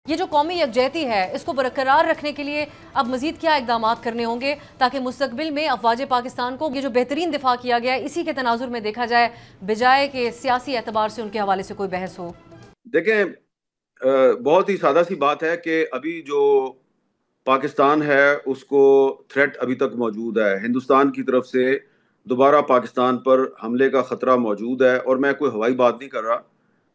یہ جو قومی یکجہتی ہے اس کو برقرار رکھنے کے لیے اب مزید کیا اقدامات کرنے ہوں گے تاکہ مستقبل میں افواج پاکستان کو یہ جو بہترین دفاع کیا گیا ہے اسی کے تناظر میں دیکھا جائے بجائے کہ سیاسی اعتبار سے ان کے حوالے سے کوئی بحث ہو؟ دیکھیں، بہت ہی سادہ سی بات ہے کہ ابھی جو پاکستان ہے اس کو تھریٹ ابھی تک موجود ہے، ہندوستان کی طرف سے دوبارہ پاکستان پر حملے کا خطرہ موجود ہے، اور میں کوئی ہوائی بات نہیں کر رہا،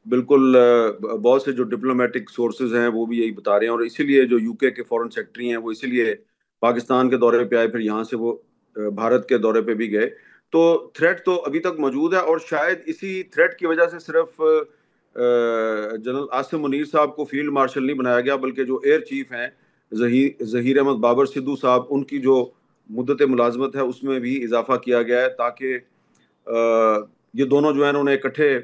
بالکل بہت سے جو ڈپلومیٹک سورسز ہیں وہ بھی یہی بتا رہے ہیں، اور اسی لیے جو یو کے فورن سیکٹری ہیں وہ اسی لیے پاکستان کے دورے پہ آئے، پھر یہاں سے وہ بھارت کے دورے پہ بھی گئے۔ تو تھریٹ تو ابھی تک موجود ہے، اور شاید اسی تھریٹ کی وجہ سے صرف جنرل عاصم منیر صاحب کو فیلڈ مارشل نہیں بنایا گیا، بلکہ جو ایئر چیف ہیں ظہیر احمد بابر سدھو صاحب، ان کی جو مدت ملازمت ہے اس میں بھی اضافہ کیا گیا ہے، تاکہ یہ دونوں جو ہیں انہوں نے اکٹھے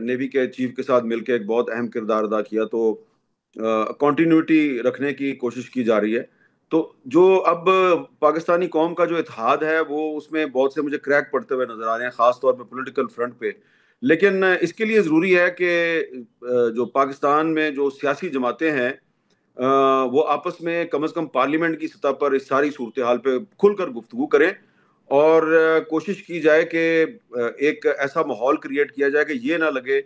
نیوی کے چیف کے ساتھ مل کے ایک بہت اہم کردار ادا کیا، تو کنٹینیوٹی رکھنے کی کوشش کی جا رہی ہے۔ تو جو اب پاکستانی قوم کا جو اتحاد ہے وہ اس میں بہت سے مجھے کریک پڑتے ہوئے نظر آ رہے ہیں، خاص طور پہ پولیٹیکل فرنٹ پہ، لیکن اس کے لیے ضروری ہے کہ جو پاکستان میں جو سیاسی جماعتیں ہیں وہ آپس میں کم از کم پارلیمنٹ کی سطح پر اس ساری صورتحال پہ کھل کر گفتگو کریں، اور کوشش کی جائے کہ ایک ایسا ماحول کریٹ کیا جائے کہ یہ نہ لگے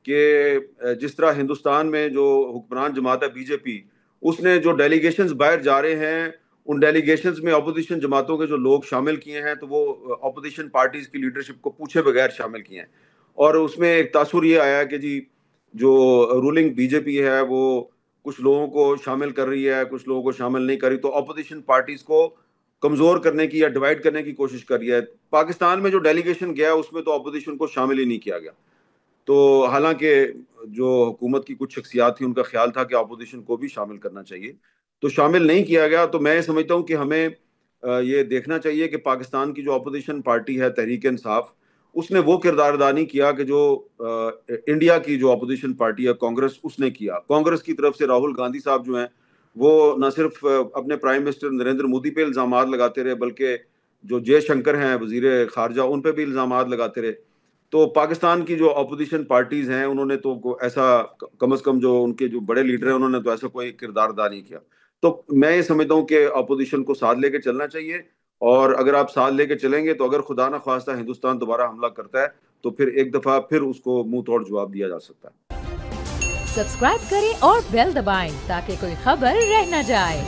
کہ جس طرح ہندوستان میں جو حکمران جماعت ہے بی جے پی، اس نے جو ڈیلیگیشنز باہر جا رہے ہیں ان ڈیلیگیشنز میں اپوزیشن جماعتوں کے جو لوگ شامل کیے ہیں تو وہ اپوزیشن پارٹیز کی لیڈرشپ کو پوچھے بغیر شامل کیے ہیں، اور اس میں ایک تاثر یہ آیا کہ جی جو رولنگ بی جے پی ہے وہ کچھ لوگوں کو شامل کر رہی ہے، کچھ لوگوں کو شامل نہیں کر رہی، تو اپوزیشن پارٹیز کو کمزور کرنے کی یا ڈیوائڈ کرنے کی کوشش کر رہی ہے۔ پاکستان میں جو ڈیلیگیشن گیا اس میں تو اپوزیشن کو شامل ہی نہیں کیا گیا، تو حالانکہ جو حکومت کی کچھ شخصیات تھیں ان کا خیال تھا کہ اپوزیشن کو بھی شامل کرنا چاہیے، تو شامل نہیں کیا گیا۔ تو میں سمجھتا ہوں کہ ہمیں یہ دیکھنا چاہیے کہ پاکستان کی جو اپوزیشن پارٹی ہے تحریک انصاف، اس نے وہ کردار ادا نہیں کیا کہ جو انڈیا کی جو اپوزیشن پارٹی ہے کانگریس اس نے کیا۔ کانگریس کی طرف سے راہل گاندھی صاحب جو ہیں وہ نہ صرف اپنے پرائم منسٹر نریندر مودی پہ الزامات لگاتے رہے، بلکہ جو جے شنکر ہیں وزیر خارجہ ان پہ بھی الزامات لگاتے رہے۔ تو پاکستان کی جو اپوزیشن پارٹیز ہیں انہوں نے تو ایسا کم از کم جو ان کے جو بڑے لیڈر ہیں انہوں نے تو ایسا کوئی کردار ادا نہیں کیا۔ تو میں یہ سمجھتا ہوں کہ اپوزیشن کو ساتھ لے کے چلنا چاہیے، اور اگر آپ ساتھ لے کے چلیں گے تو اگر خدا نہ خواستہ ہندوستان دوبارہ حملہ کرتا ہے تو پھر ایک دفعہ پھر اس کو منہ توڑ جواب دیا جا سکتا ہے۔ سبسکرائب کریں اور بیل دبائیں تاکہ کوئی خبر رہ نہ جائے۔